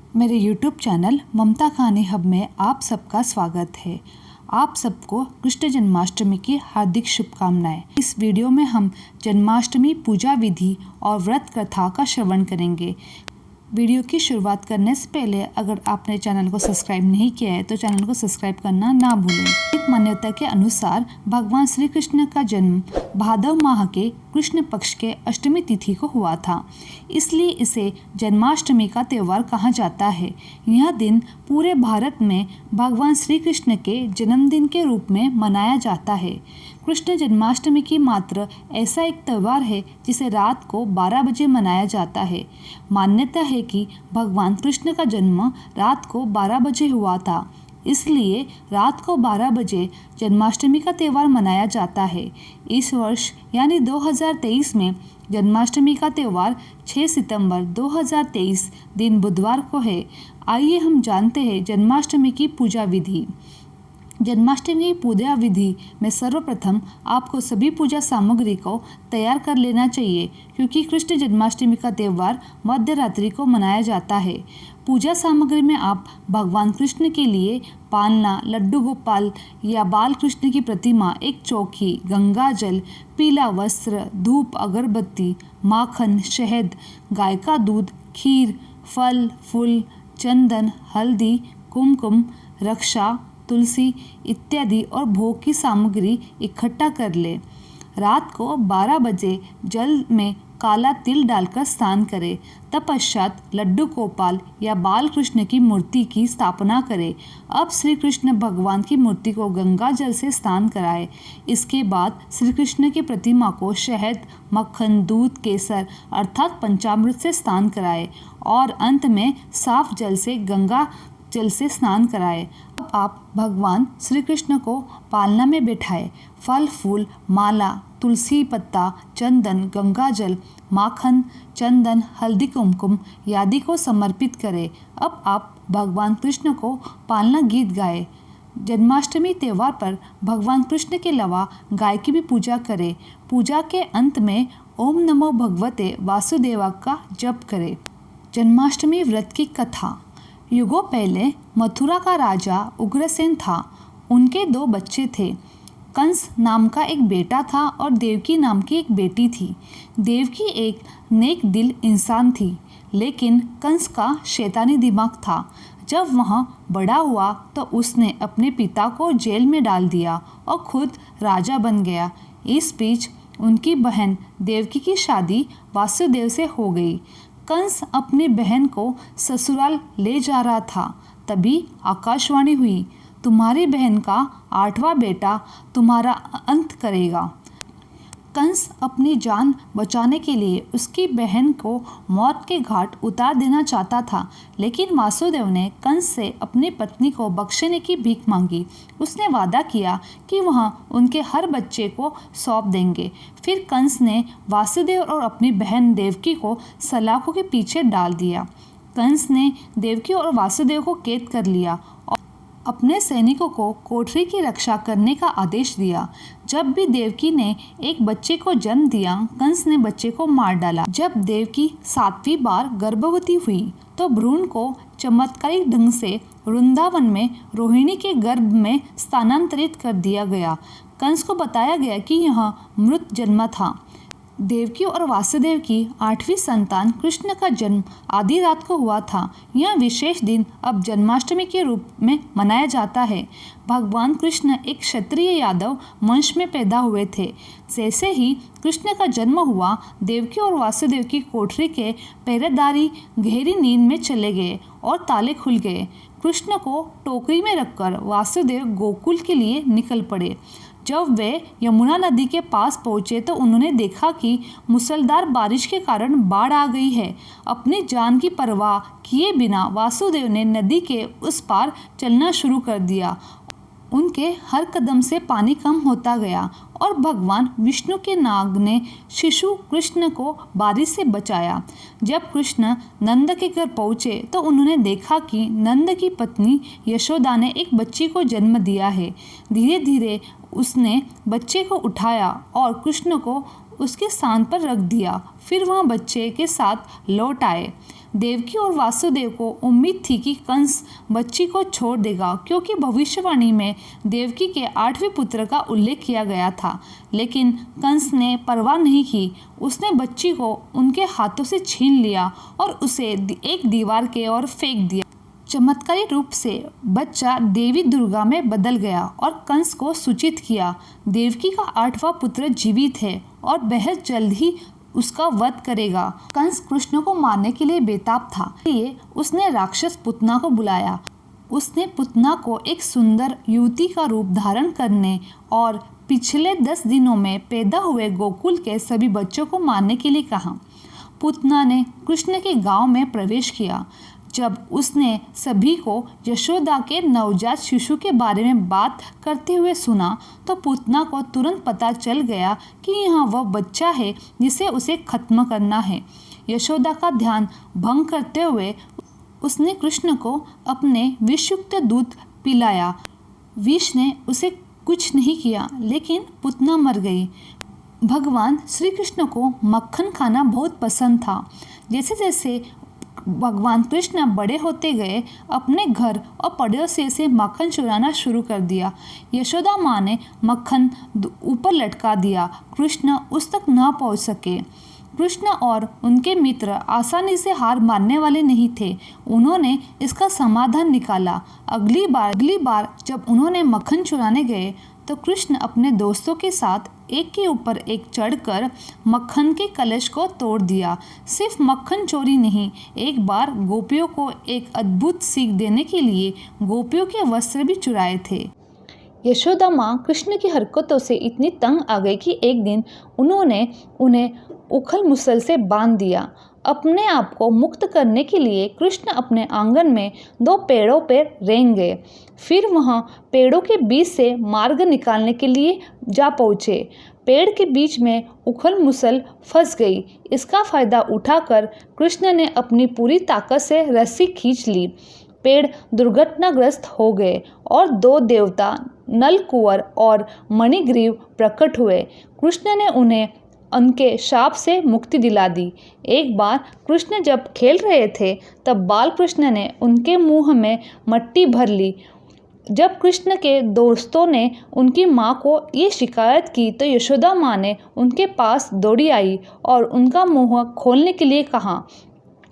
मेरे YouTube channel ममता कहानी hub में आप सबका स्वागत है। आप सबको कृष्ण जन्माष्टमी की हार्दिक शुभकामनाएं। इस वीडियो में हम जन्माष्टमी पूजा विधि और व्रत कथा का श्रवण करेंगे। वीडियो की शुरुआत करने से पहले अगर आपने चैनल को सब्सक्राइब नहीं किया है तो चैनल को सब्सक्राइब करना ना भूलें। एक मान्यता के अनुसार भगवान श्री कृष्ण का जन्म भादव माह के कृष्ण पक्ष के अष्टमी तिथि को हुआ था, इसलिए इसे जन्माष्टमी का त्यौहार कहा जाता है। यह दिन पूरे भारत में भगवान श्री कृष्ण के जन्मदिन के रूप में मनाया जाता है। कृष्ण जन्माष्टमी की मात्र ऐसा एक त्यौहार है जिसे रात को 12 बजे मनाया जाता है। मान्यता है कि भगवान कृष्ण का जन्म रात को 12 बजे हुआ था, इसलिए रात को 12 बजे जन्माष्टमी का त्यौहार मनाया जाता है। इस वर्ष यानी 2023 में जन्माष्टमी का त्यौहार 6 सितंबर 2023 दिन बुधवार को है। आइए हम जानते हैं जन्माष्टमी की पूजा विधि। जन्माष्टमी की पूजा विधि में सर्वप्रथम आपको सभी पूजा सामग्री को तैयार कर लेना चाहिए, क्योंकि कृष्ण जन्माष्टमी का त्यौहार मध्य रात्रि को मनाया जाता है। पूजा सामग्री में आप भगवान कृष्ण के लिए पालना, लड्डू गोपाल या बाल कृष्ण की प्रतिमा, एक चौकी, गंगा जल, पीला वस्त्र, धूप, अगरबत्ती, माखन, शहद, गाय का दूध, खीर, फल, फूल, चंदन, हल्दी, कुमकुम, रक्षा, तुलसी इत्यादि और भोग की सामग्री इकट्ठा कर ले। रात को 12 बजे जल में काला तिल डालकर स्नान करें। तत्पश्चात लड्डू गोपाल या बाल कृष्ण की मूर्ति की स्थापना करें। अब श्री कृष्ण भगवान की मूर्ति को गंगा जल से स्नान कराएं। इसके बाद श्री कृष्ण की प्रतिमा को शहद, मक्खन, दूध, केसर अर्थात पंचामृत से स्नान कराएं और अंत में साफ जल से गंगा जल से स्नान कराएं। अब आप भगवान श्री कृष्ण को पालना में बैठाएं। फल, फूल, माला, तुलसी पत्ता, चंदन, गंगा जल, माखन, चंदन, हल्दी, कुमकुम आदि को समर्पित करें। अब आप भगवान कृष्ण को पालना गीत गाएं। जन्माष्टमी त्यौहार पर भगवान कृष्ण के अलावा गाय की भी पूजा करें। पूजा के अंत में ओम नमो भगवते वासुदेवा का जप करें। जन्माष्टमी व्रत की कथा। युगों पहले मथुरा का राजा उग्रसेन था। उनके 2 बच्चे थे। कंस नाम का एक बेटा था और देवकी नाम की एक बेटी थी। देवकी एक नेक दिल इंसान थी, लेकिन कंस का शैतानी दिमाग था। जब वह बड़ा हुआ तो उसने अपने पिता को जेल में डाल दिया और खुद राजा बन गया। इस बीच उनकी बहन देवकी की शादी वासुदेव से हो गई। कंस अपनी बहन को ससुराल ले जा रहा था, तभी आकाशवाणी हुई, तुम्हारी बहन का 8वां बेटा तुम्हारा अंत करेगा। कंस अपनी जान बचाने के लिए उसकी बहन को मौत के घाट उतार देना चाहता था, लेकिन वासुदेव ने कंस से अपनी पत्नी को बख्शने की भीख मांगी। उसने वादा किया कि वह उनके हर बच्चे को सौंप देंगे। फिर कंस ने वासुदेव और अपनी बहन देवकी को सलाखों के पीछे डाल दिया। कंस ने देवकी और वासुदेव को कैद कर लिया और अपने सैनिकों को कोठरी की रक्षा करने का आदेश दिया। जब भी देवकी ने एक बच्चे को जन्म दिया, कंस ने बच्चे को मार डाला। जब देवकी 7वीं बार गर्भवती हुई तो भ्रूण को चमत्कारिक ढंग से वृंदावन में रोहिणी के गर्भ में स्थानांतरित कर दिया गया। कंस को बताया गया कि यह मृत जन्म था। देवकी और वासुदेव की 8वीं संतान कृष्ण का जन्म आधी रात को हुआ था। यह विशेष दिन अब जन्माष्टमी के रूप में मनाया जाता है। भगवान कृष्ण एक क्षत्रिय यादव वंश में पैदा हुए थे। जैसे ही कृष्ण का जन्म हुआ, देवकी और वासुदेव की कोठरी के पहरेदारी गहरी नींद में चले गए और ताले खुल गए। कृष्ण को टोकरी में रखकर वासुदेव गोकुल के लिए निकल पड़े। जब वे यमुना नदी के पास पहुंचे तो उन्होंने देखा कि मूसलाधार बारिश के कारण बाढ़ आ गई है। अपनी जान की परवाह किए बिना वासुदेव ने नदी के उस पार चलना शुरू कर दिया। उनके हर कदम से पानी कम होता गया और भगवान विष्णु के नाग ने शिशु कृष्ण को बारिश से बचाया। जब कृष्ण नंद के घर पहुँचे तो उन्होंने देखा कि नंद की पत्नी यशोदा ने एक बच्ची को जन्म दिया है। धीरे धीरे उसने बच्चे को उठाया और कृष्ण को उसके स्थान पर रख दिया। फिर वह बच्चे के साथ लौट आए। देवकी और वासुदेव को उम्मीद थी कि कंस बच्ची को छोड़ देगा, क्योंकि भविष्यवाणी में देवकी के 8वें पुत्र का उल्लेख किया गया था। लेकिन कंस ने परवाह नहीं की। उसने बच्ची को उनके हाथों से छीन लिया और उसे एक दीवार के ओर फेंक दिया। चमत्कारी रूप से बच्चा देवी दुर्गा में बदल गया और कंस को सूचित किया। देवकी का 8वां पुत्र जीवित है और बेहद जल्द ही उसका वध करेगा। कंस कृष्ण को मारने के लिए बेताब था, इसलिए उसने राक्षस पुतना को बुलाया। उसने पुतना को एक सुंदर युवती का रूप धारण करने और पिछले 10 दिनों में पैदा हुए गोकुल के सभी बच्चों को मारने के लिए कहा। पुतना ने कृष्ण के गांव में प्रवेश किया। जब उसने सभी को यशोदा के नवजात शिशु के बारे में बात करते हुए सुना तो पुतना को तुरंत पता चल गया कि यह वह बच्चा है जिसे उसे खत्म करना है। यशोदा का ध्यान भंग करते हुए उसने कृष्ण को अपने विषयुक्त दूध पिलाया। विष ने उसे कुछ नहीं किया, लेकिन पुतना मर गई। भगवान श्री कृष्ण को मक्खन खाना बहुत पसंद था। जैसे जैसे भगवान कृष्ण बड़े होते गए, अपने घर और पड़ोसी से मक्खन चुराना शुरू कर दिया। यशोदा माँ ने मक्खन ऊपर लटका दिया। कृष्ण उस तक न पहुँच सके। कृष्ण और उनके मित्र आसानी से हार मानने वाले नहीं थे। उन्होंने इसका समाधान निकाला। अगली बार जब उन्होंने मक्खन चुराने गए तो कृष्ण अपने दोस्तों के साथ एक के ऊपर एक चढ़कर मक्खन के कलश को तोड़ दिया। सिर्फ मक्खन चोरी नहीं, एक बार गोपियों को एक अद्भुत सीख देने के लिए गोपियों के वस्त्र भी चुराए थे। यशोदा माँ कृष्ण की हरकतों से इतनी तंग आ गई कि एक दिन उन्होंने उन्हें उखल मुसल से बांध दिया। अपने आप को मुक्त करने के लिए कृष्ण अपने आंगन में 2 पेड़ों पर रेंग गए। फिर वहां पेड़ों के बीच से मार्ग निकालने के लिए जा पहुँचे। पेड़ के बीच में उखल मुसल फंस गई। इसका फायदा उठाकर कृष्ण ने अपनी पूरी ताकत से रस्सी खींच ली। पेड़ दुर्घटनाग्रस्त हो गए और 2 देवता नलकुंवर और मणिग्रीव प्रकट हुए। कृष्ण ने उन्हें उनके शाप से मुक्ति दिला दी। एक बार कृष्ण जब खेल रहे थे तब बाल कृष्ण ने उनके मुंह में मट्टी भर ली। जब कृष्ण के दोस्तों ने उनकी माँ को ये शिकायत की तो यशोदा माँ ने उनके पास दौड़ी आई और उनका मुंह खोलने के लिए कहा।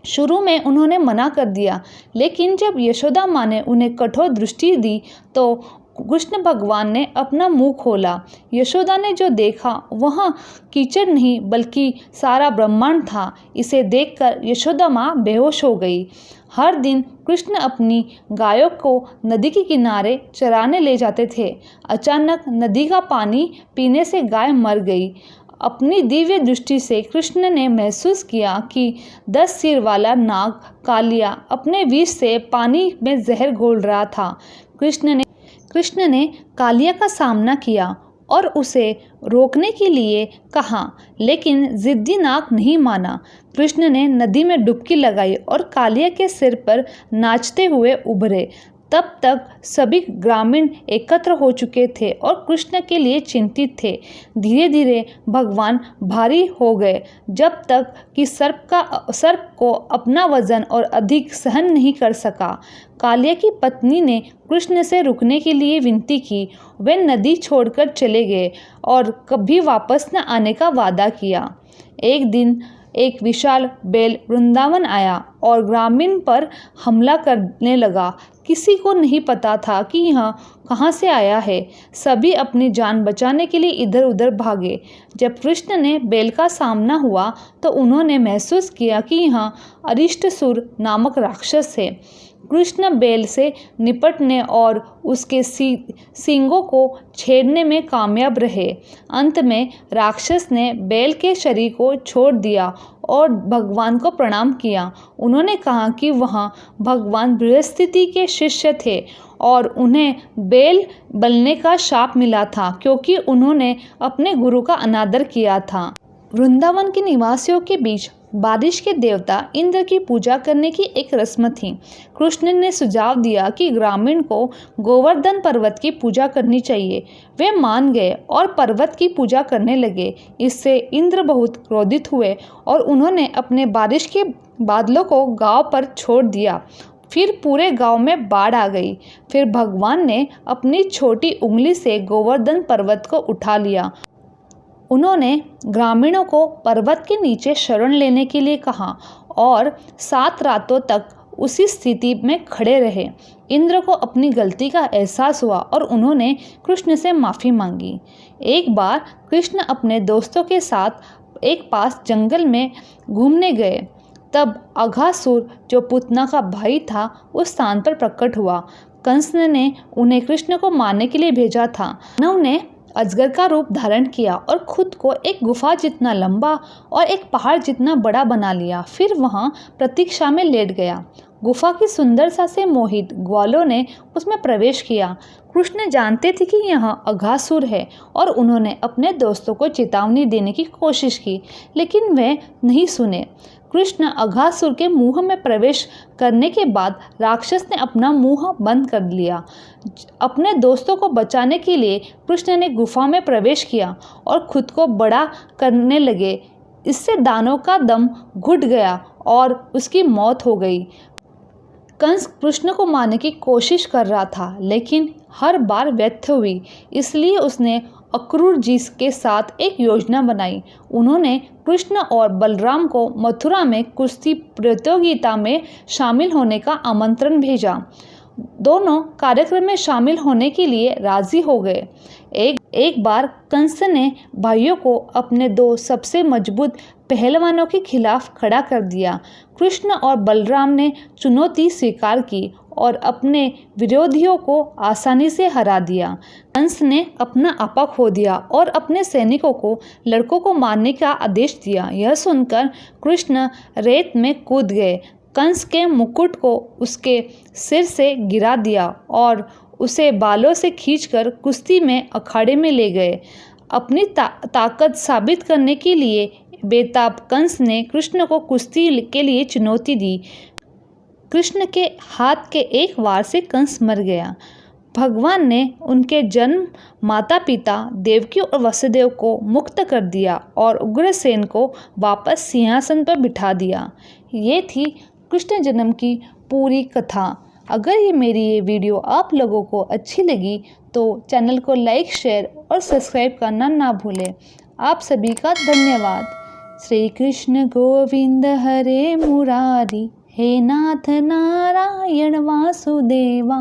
शुरू में उन्होंने मना कर दिया, लेकिन जब यशोदा माँ ने उन्हें कठोर दृष्टि दी तो कृष्ण भगवान ने अपना मुंह खोला। यशोदा ने जो देखा वह कीचड़ नहीं बल्कि सारा ब्रह्मांड था। इसे देखकर यशोदा माँ बेहोश हो गई। हर दिन कृष्ण अपनी गायों को नदी के किनारे चराने ले जाते थे। अचानक नदी का पानी पीने से गाय मर गई। अपनी दिव्य दृष्टि से कृष्ण ने महसूस किया कि 10 सिर वाला नाग कालिया अपने विष से पानी में जहर घोल रहा था। कृष्ण ने कालिया का सामना किया और उसे रोकने के लिए कहा, लेकिन जिद्दी नाग नहीं माना। कृष्ण ने नदी में डुबकी लगाई और कालिया के सिर पर नाचते हुए उभरे। तब तक सभी ग्रामीण एकत्र हो चुके थे और कृष्ण के लिए चिंतित थे। धीरे धीरे भगवान भारी हो गए, जब तक कि सर्प को अपना वजन और अधिक सहन नहीं कर सका। कालिया की पत्नी ने कृष्ण से रुकने के लिए विनती की। वे नदी छोड़कर चले गए और कभी वापस न आने का वादा किया। एक दिन एक विशाल बैल वृंदावन आया और ग्रामीण पर हमला करने लगा। किसी को नहीं पता था कि यह कहाँ से आया है। सभी अपनी जान बचाने के लिए इधर उधर भागे। जब कृष्ण ने बैल का सामना हुआ तो उन्होंने महसूस किया कि यह अरिष्टसुर नामक राक्षस है। कृष्ण बैल से निपटने और उसके सींगों को छेड़ने में कामयाब रहे। अंत में राक्षस ने बैल के शरीर को छोड़ दिया और भगवान को प्रणाम किया। उन्होंने कहा कि वह भगवान बृहस्पति के शिष्य थे और उन्हें बैल बनने का शाप मिला था क्योंकि उन्होंने अपने गुरु का अनादर किया था। वृंदावन के निवासियों के बीच बारिश के देवता इंद्र की पूजा करने की एक रस्म थी। कृष्ण ने सुझाव दिया कि ग्रामीण को गोवर्धन पर्वत की पूजा करनी चाहिए। वे मान गए और पर्वत की पूजा करने लगे। इससे इंद्र बहुत क्रोधित हुए और उन्होंने अपने बारिश के बादलों को गांव पर छोड़ दिया। फिर पूरे गांव में बाढ़ आ गई। फिर भगवान ने अपनी छोटी उंगली से गोवर्धन पर्वत को उठा लिया। उन्होंने ग्रामीणों को पर्वत के नीचे शरण लेने के लिए कहा और 7 रातों तक उसी स्थिति में खड़े रहे। इंद्र को अपनी गलती का एहसास हुआ और उन्होंने कृष्ण से माफ़ी मांगी। एक बार कृष्ण अपने दोस्तों के साथ एक पास जंगल में घूमने गए। तब अघासुर, जो पूतना का भाई था, उस स्थान पर प्रकट हुआ। कंस ने उन्हें कृष्ण को मारने के लिए भेजा था। दानव ने अजगर का रूप धारण किया और खुद को एक गुफा जितना लंबा और एक पहाड़ जितना बड़ा बना लिया। फिर वहां प्रतीक्षा में लेट गया। गुफा की सुंदरता से मोहित ग्वालों ने उसमें प्रवेश किया। कृष्ण जानते थे कि यहाँ अघासुर है और उन्होंने अपने दोस्तों को चेतावनी देने की कोशिश की, लेकिन वे नहीं सुने। कृष्ण अघासुर के मुंह में प्रवेश करने के बाद राक्षस ने अपना मुंह बंद कर लिया। अपने दोस्तों को बचाने के लिए कृष्ण ने गुफा में प्रवेश किया और खुद को बड़ा करने लगे। इससे दानव का दम घुट गया और उसकी मौत हो गई। कंस कृष्ण को मारने की कोशिश कर रहा था, लेकिन हर बार व्यर्थ हुई। इसलिए उसने अक्रूर जी के साथ एक योजना बनाई। उन्होंने कृष्ण और बलराम को मथुरा में कुश्ती प्रतियोगिता में शामिल होने का आमंत्रण भेजा। दोनों कार्यक्रम में शामिल होने के लिए राजी हो गए। एक बार कंस ने भाइयों को अपने 2 सबसे मजबूत पहलवानों के खिलाफ खड़ा कर दिया। कृष्ण और बलराम ने चुनौती स्वीकार की और अपने विरोधियों को आसानी से हरा दिया। कंस ने अपना आपा खो दिया और अपने सैनिकों को लड़कों को मारने का आदेश दिया। यह सुनकर कृष्ण रेत में कूद गए, कंस के मुकुट को उसके सिर से गिरा दिया और उसे बालों से खींचकर कुश्ती में अखाड़े में ले गए। अपनी ताकत साबित करने के लिए बेताब कंस ने कृष्ण को कुश्ती के लिए चुनौती दी। कृष्ण के हाथ के एक वार से कंस मर गया। भगवान ने उनके जन्म माता पिता देवकी और वसुदेव को मुक्त कर दिया और उग्रसेन को वापस सिंहासन पर बिठा दिया। ये थी कृष्ण जन्म की पूरी कथा। अगर ये वीडियो आप लोगों को अच्छी लगी तो चैनल को लाइक, शेयर और सब्सक्राइब करना ना भूलें। आप सभी का धन्यवाद। श्री कृष्ण गोविंद हरे मुरारी, हे नाथ नारायण वासुदेवा।